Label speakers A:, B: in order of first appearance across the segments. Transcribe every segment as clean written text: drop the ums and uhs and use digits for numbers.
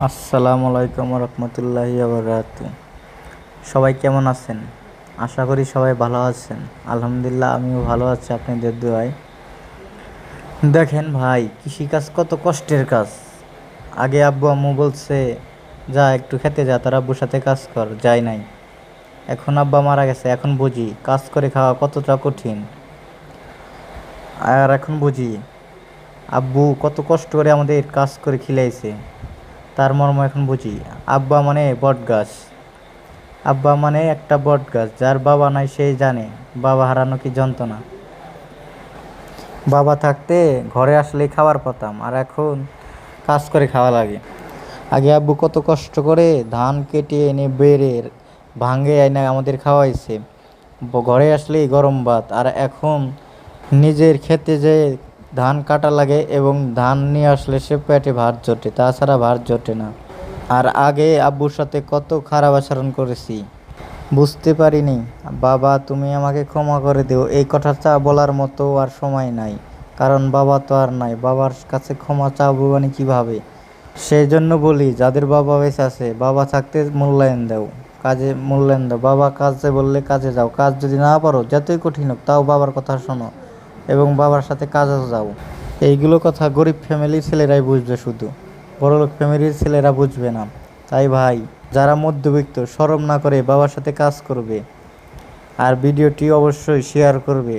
A: আসসালামু আলাইকুম রহমতুল্লাহি বারাকাতু। সবাই কেমন আছেন? আশা করি সবাই ভালো আছেন। আলহামদুলিল্লাহ আমিও ভালো আছি আপনাদের দোয়ায়। দেখেন ভাই, কৃষিকাজ কত কষ্টের কাজ। আগে আব্বু আম্মু বলছে যা একটু খেতে যা, তার আব্বুর সাথে কাজ কর, যাই নাই। এখন আব্বা মারা গেছে, এখন বুঝি কাজ করে খাওয়া কতটা কঠিন। আর এখন বুঝি আব্বু কত কষ্ট করে আমাদের কাজ করে খিলাইছে, তার মর্ম এখন বুঝি। আব্বা মানে বট গাছ, আব্বা মানে একটা বট গাছ, যার বাবা নাই সেই জানে বাবা হারানো কি যন্ত্রণা। বাবা থাকতে ঘরে আসলেই খাবার পেতাম, আর এখন কাজ করে খাওয়া লাগে। আগে আব্বু কত কষ্ট করে ধান কেটে এনে বেড়ে ভাঙে এনে আমাদের খাওয়াইছে, ঘরে আসলেই গরম ভাত। আর এখন নিজের খেতে যে ধান কাটা লাগে এবং ধান নিয়ে আসলে সে পেটে ভাত জোটে, তাছাড়া ভাত জোটে না। আর আগে আব্বুর সাথে কত খারাপ আচরণ করেছি, বুঝতে পারিনি। বাবা তুমি আমাকে ক্ষমা করে দিও, এই কথাটা বলার মতো আর সময় নাই, কারণ বাবা তো আর নাই। বাবার কাছে ক্ষমা চাবো মানে কীভাবে? সেই জন্য বলি, যাদের বাবা বেঁচে আছে বাবা থাকতে মূল্যায়ন দাও, কাজে মূল্যায়ন দাও। বাবা কাজে বললে কাজে যাও, কাজ যদি না পারো যতই কঠিন হোক তাও বাবার কথা শোনো এবং বাবার সাথে কাজে যাও। এইগুলো কথা গরিব ফ্যামিলির ছেলেরাই বুঝবে, শুধু বড়লোক ফ্যামিলির ছেলেরা বুঝবে না। তাই ভাই, যারা মধ্যবিত্ত শরম না করে বাবার সাথে কাজ করবে, আর ভিডিওটি অবশ্যই শেয়ার করবে।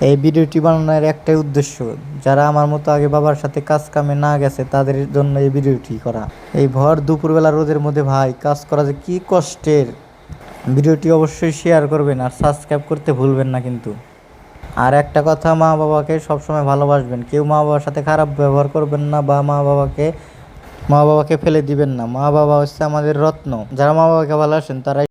A: এই ভিডিওটি বানানোর একটাই উদ্দেশ্য, যারা আমার মতো আগে বাবার সাথে কাজ কামে না গেছে তাদের জন্য এই ভিডিওটি করা। এই ভর দুপুরবেলা রোদের মধ্যে ভাই কাজ করা যে কী কষ্টের। ভিডিওটি অবশ্যই শেয়ার করবেন আর সাবস্ক্রাইব করতে ভুলবেন না কিন্তু। আর একটা কথা, মা বাবাকে সবসময় ভালোবাসবেন, কেউ মা বাবার সাথে খারাপ ব্যবহার করবেন না, বা মা বাবাকে ফেলে দিবেন না। মা বাবা হচ্ছে আমাদের রত্ন, যারা মা বাবাকে ভালোবাসেন তারাই